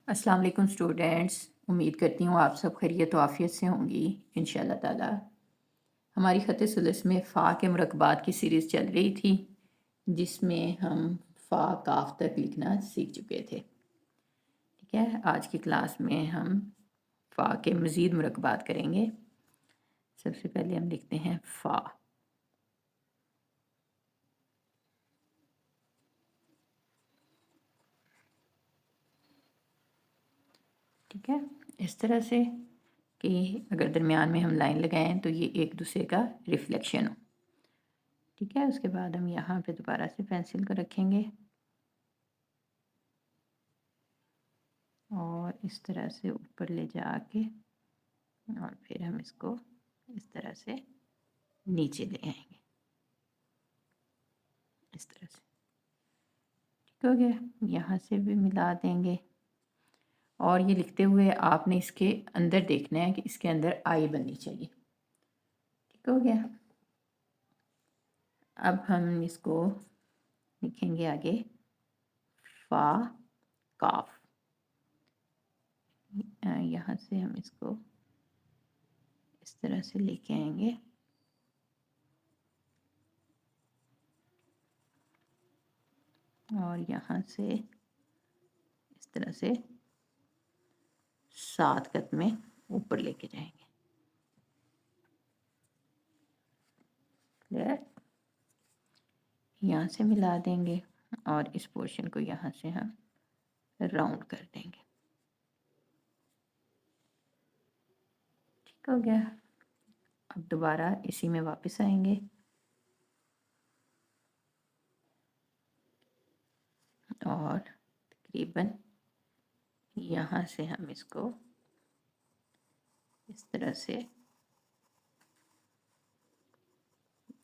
अस्सलाम वालेकुम स्टूडेंट्स। उम्मीद करती हूँ आप सब खैरियत व आफ़ियत से होंगी इंशाअल्लाह ताला। हमारी ख़त सुलस में फ़ा के मुरक्कबात की सीरीज़ चल रही थी, जिसमें हम फ़ा काफ तक लिखना सीख चुके थे। ठीक है, आज की क्लास में हम फ़ा के मज़ीद मुरक्कबात करेंगे। सबसे पहले हम लिखते हैं फ़ा। ठीक है, इस तरह से कि अगर दरमियान में हम लाइन लगाएं तो ये एक दूसरे का रिफ्लेक्शन हो। ठीक है, उसके बाद हम यहाँ पे दोबारा से पेंसिल को रखेंगे और इस तरह से ऊपर ले जाके और फिर हम इसको इस तरह से नीचे ले आएंगे, इस तरह से। ठीक हो गया, यहाँ से भी मिला देंगे और ये लिखते हुए आपने इसके अंदर देखना है कि इसके अंदर आई बननी चाहिए। ठीक हो गया, अब हम इसको लिखेंगे आगे फ़ा काफ। यहाँ से हम इसको इस तरह से लेके आएंगे और यहाँ से इस तरह से 7 कत में ऊपर लेके जाएंगे। क्लियर, यहाँ से मिला देंगे और इस पोर्शन को यहाँ से हम राउंड कर देंगे। ठीक हो गया, अब दोबारा इसी में वापस आएंगे और तकरीबन यहाँ से हम इसको इस तरह से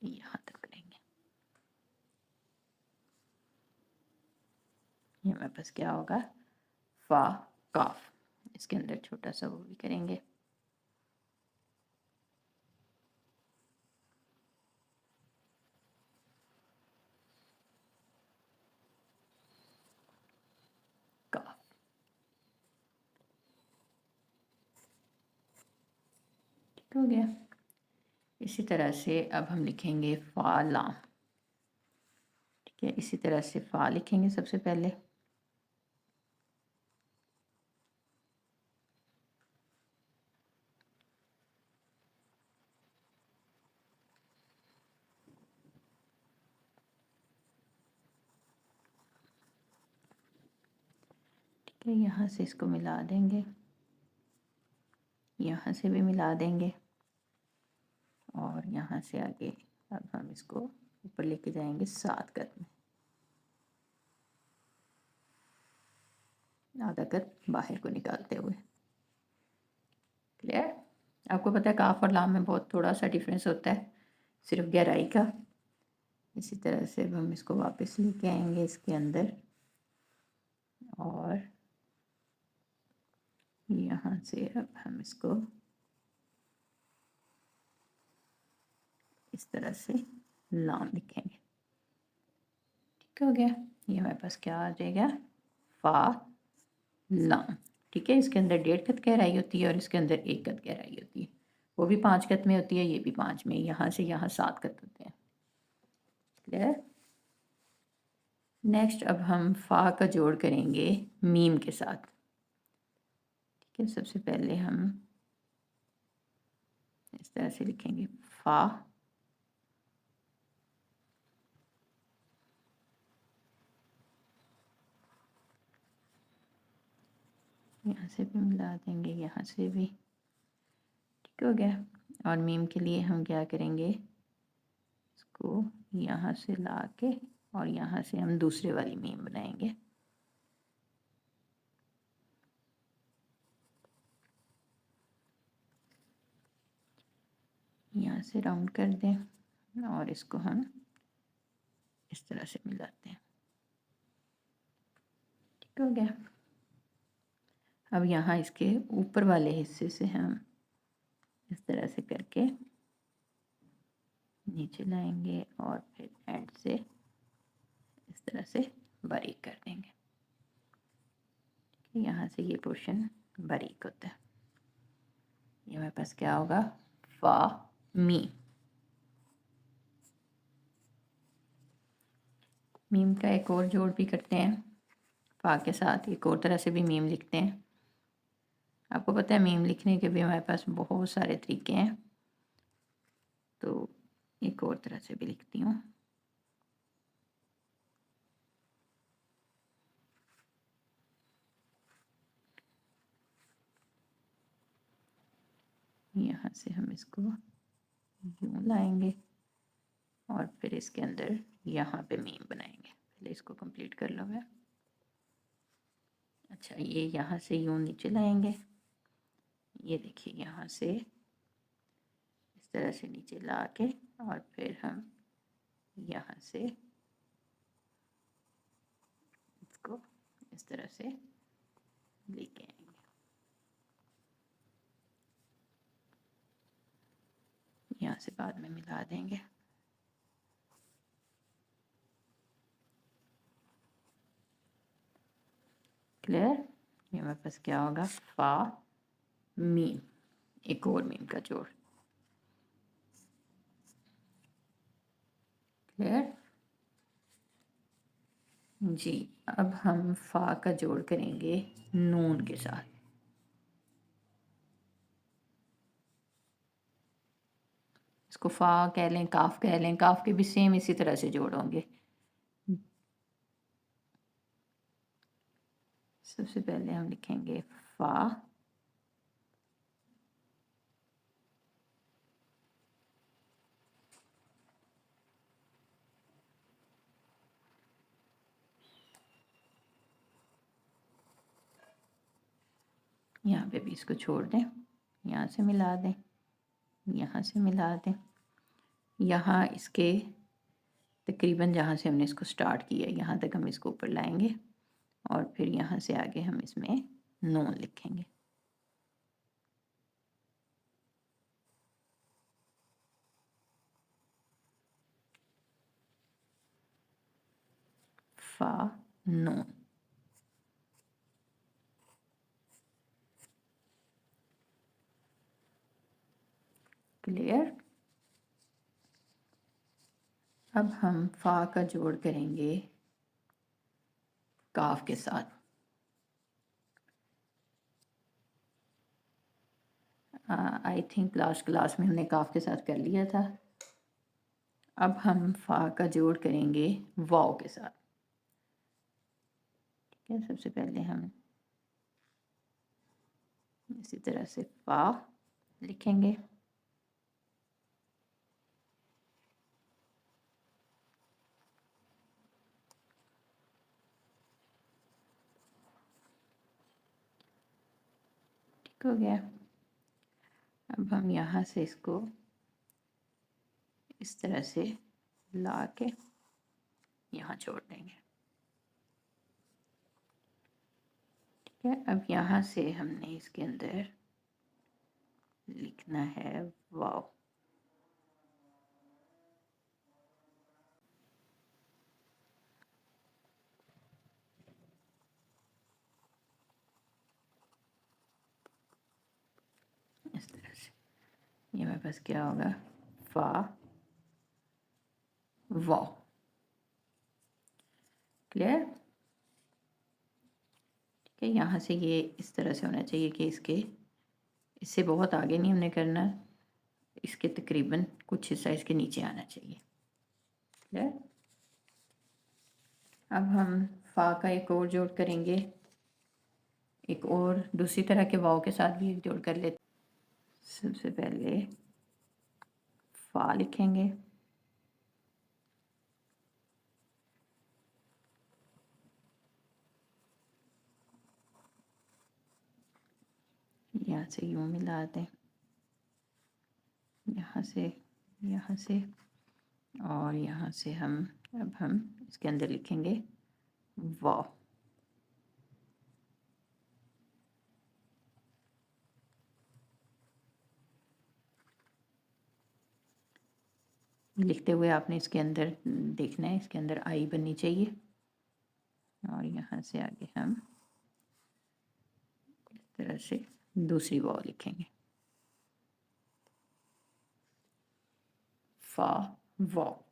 यहाँ तक करेंगे। ये हमारे पास क्या होगा, फ़ा काफ। इसके अंदर छोटा सा वो भी करेंगे। काफ, ठीक हो गया। इसी तरह से अब हम लिखेंगे फ़ा लाम। ठीक है, इसी तरह से फ़ा लिखेंगे सबसे पहले, ठीक है। यहाँ से इसको मिला देंगे, यहाँ से भी मिला देंगे और यहाँ से आगे अब हम इसको ऊपर लेके जाएंगे 7 कत में, आधा कत बाहर को निकालते हुए। क्लियर, आपको पता है काफ और लाम में बहुत थोड़ा सा डिफरेंस होता है, सिर्फ गहराई का। इसी तरह से अब हम इसको वापस लेके आएंगे इसके अंदर और यहाँ से अब हम इसको इस तरह से लाम लिखेंगे। ठीक हो गया, ये हमारे पास क्या आ जाएगा, फ़ा लाम। ठीक है, इसके अंदर 1.5 कत गहराई होती है और इसके अंदर 1 कत गहराई होती है। वो भी 5 कत में होती है, ये भी 5 में, यहाँ से यहाँ 7 कत होते हैं। क्लियर, नेक्स्ट अब हम फ़ा का जोड़ करेंगे मीम के साथ। ठीक है, सबसे पहले हम इस तरह से लिखेंगे फ़ा, यहाँ से भी मिला देंगे, यहाँ से भी। ठीक हो गया, और मीम के लिए हम क्या करेंगे, इसको यहाँ से ला के और यहाँ से हम दूसरे वाली मीम बनाएंगे। यहाँ से राउंड कर दें और इसको हम इस तरह से मिलाते हैं। ठीक हो गया, अब यहाँ इसके ऊपर वाले हिस्से से हम इस तरह से करके नीचे लाएंगे और फिर एंड से इस तरह से बारीक कर देंगे। यहाँ से ये पोर्शन बारीक होता है। ये मेरे पास क्या होगा, फा मी। मीम का एक और जोड़ भी करते हैं, फा के साथ एक और तरह से भी मीम लिखते हैं। आपको पता है मीम लिखने के भी हमारे पास बहुत सारे तरीके हैं, तो एक और तरह से भी लिखती हूँ। यहाँ से हम इसको यूँ लाएंगे और फिर इसके अंदर यहाँ पे मीम बनाएंगे। पहले इसको कंप्लीट कर लो मैं। अच्छा, ये यहाँ से यूँ नीचे लाएंगे, ये देखिए यहाँ से इस तरह से नीचे ला के और फिर हम यहाँ से इसको इस तरह से लेके आएंगे। यहाँ से बाद में मिला देंगे। क्लियर? ये मेरे पास क्या होगा, फा मीम, एक और मीम का जोड़। क्लियर जी? अब हम फा का जोड़ करेंगे नून के साथ। इसको फा कह लें, काफ कह लें, काफ के भी सेम इसी तरह से जोड़ होंगे। सबसे पहले हम लिखेंगे फा, यहाँ पे भी इसको छोड़ दें, यहाँ से मिला दें, यहाँ से मिला दें। यहाँ इसके तकरीबन जहाँ से हमने इसको स्टार्ट किया यहाँ तक हम इसको ऊपर लाएंगे और फिर यहाँ से आगे हम इसमें नून लिखेंगे। फा नून। क्लियर? अब हम फा का जोड़ करेंगे काफ के साथ। आई थिंक लास्ट क्लास में हमने काफ के साथ कर लिया था। अब हम फा का जोड़ करेंगे वाव के साथ। ठीक है, सबसे पहले हम इसी तरह से फा लिखेंगे, ठीक हो गया। अब हम यहाँ से इसको इस तरह से ला के यहाँ छोड़ देंगे। ठीक है, अब यहाँ से हमने इसके अंदर लिखना है वाव। इस तरह से ये मेरे पास क्या होगा, फा वाव। क्लियर? ठीक है, यहाँ से ये इस तरह से होना चाहिए कि इससे बहुत आगे नहीं हमने करना, इसके तकरीबन कुछ हिस्सा इसके नीचे आना चाहिए। क्लियर? अब हम फा का एक और जोड़ करेंगे, एक और दूसरी तरह के वाव के साथ भी एक जोड़ कर लेते। सबसे पहले फा लिखेंगे, यहाँ से यूँ मिला दें, यहाँ से और यहाँ से अब हम इसके अंदर लिखेंगे वाव। लिखते हुए आपने इसके अंदर देखना है, इसके अंदर आई बननी चाहिए और यहाँ से आगे हम तरह से दूसरी वाव लिखेंगे, फा वाव।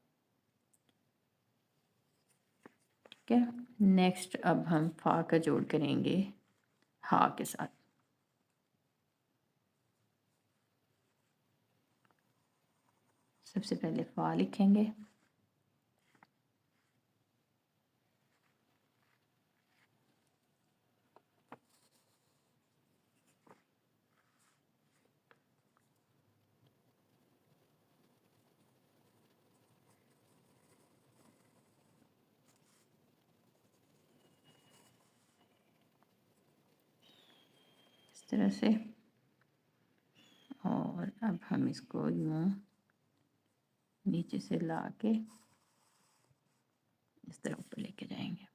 ठीक है, नेक्स्ट अब हम फा का जोड़ करेंगे हा के साथ। सबसे पहले फा लिखेंगे, इस तरह से। और अब हम इसको यूं नीचे से ला के इस तरह ऊपर लेके जाएंगे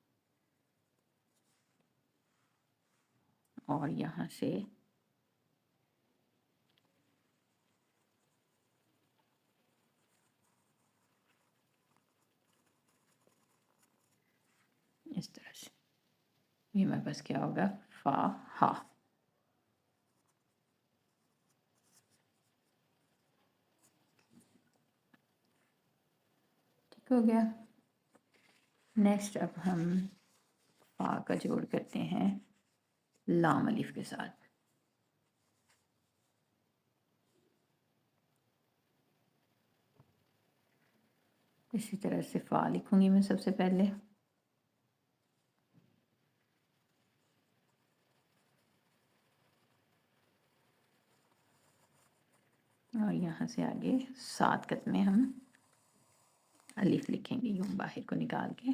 और यहाँ से इस तरह से। ये मेरे पास क्या होगा, फा हा। ठीक हो गया। नेक्स्ट अब हम फा का जोड़ करते हैं लाम अलिफ के साथ। इसी तरह से फा लिखूंगी मैं सबसे पहले, और यहाँ से आगे 7 कत में हम अलिफ लिखेंगे, यूं बाहर को निकाल के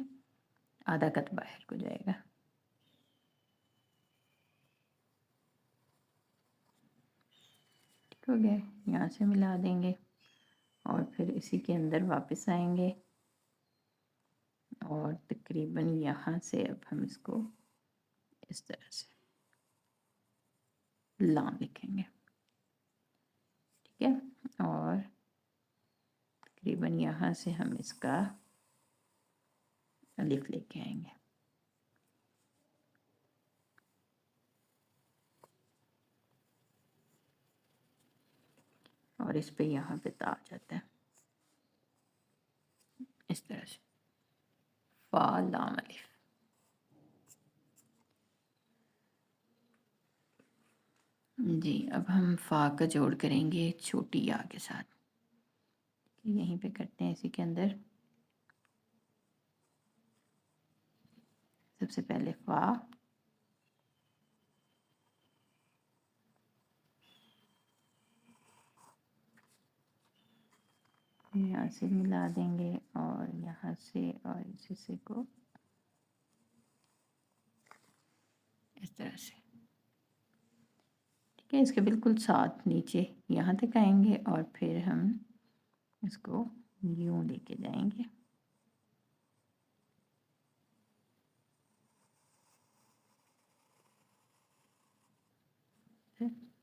आधा कत बाहर को जाएगा। ठीक हो गया, यहाँ से मिला देंगे और फिर इसी के अंदर वापस आएंगे और तकरीबन यहाँ से अब हम इसको इस तरह से लाम लिखेंगे। ठीक है, और तकरीबन यहाँ से हम इसका अलिफ लेके आएंगे। और इस पे यहाँ पे ता आ जाता है इस तरह से, फा लाम अलिफ। जी, अब हम फा का जोड़ करेंगे छोटी या के साथ। यहीं पे करते हैं इसी के अंदर। सबसे पहले फा, यहाँ से मिला देंगे और यहाँ से और इस हिस्से को इस तरह से। ठीक है, इसके बिल्कुल साथ नीचे यहाँ तक आएंगे और फिर हम इसको यूं लेके जाएंगे।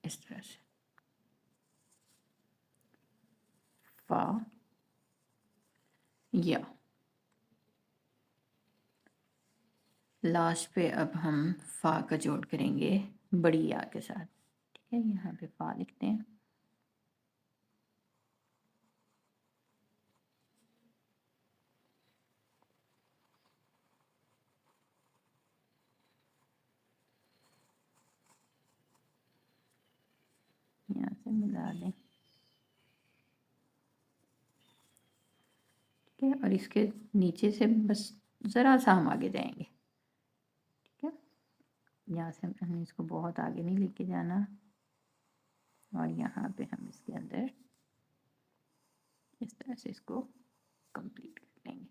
इस तरह से फा या। लास्ट पे अब हम फा का जोड़ करेंगे बड़ी या के साथ। ठीक है, यहाँ पे फा लिखते हैं, यहाँ से मिला दें। ठीक है, और इसके नीचे से बस ज़रा सा हम आगे जाएंगे। ठीक है, यहाँ से हमने इसको बहुत आगे नहीं लेके जाना और यहाँ पे हम इसके अंदर इस तरह से इसको कंप्लीट कर लेंगे।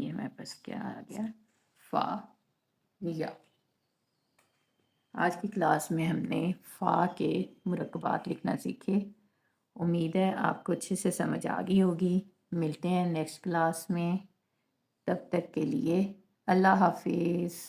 ये मेरे पास क्या आ गया, फा या। आज की क्लास में हमने फ़ा के मुरक्कबात लिखना सीखे। उम्मीद है आपको अच्छे से समझ आ गई होगी। मिलते हैं नेक्स्ट क्लास में, तब तक के लिए अल्लाह हाफिज़।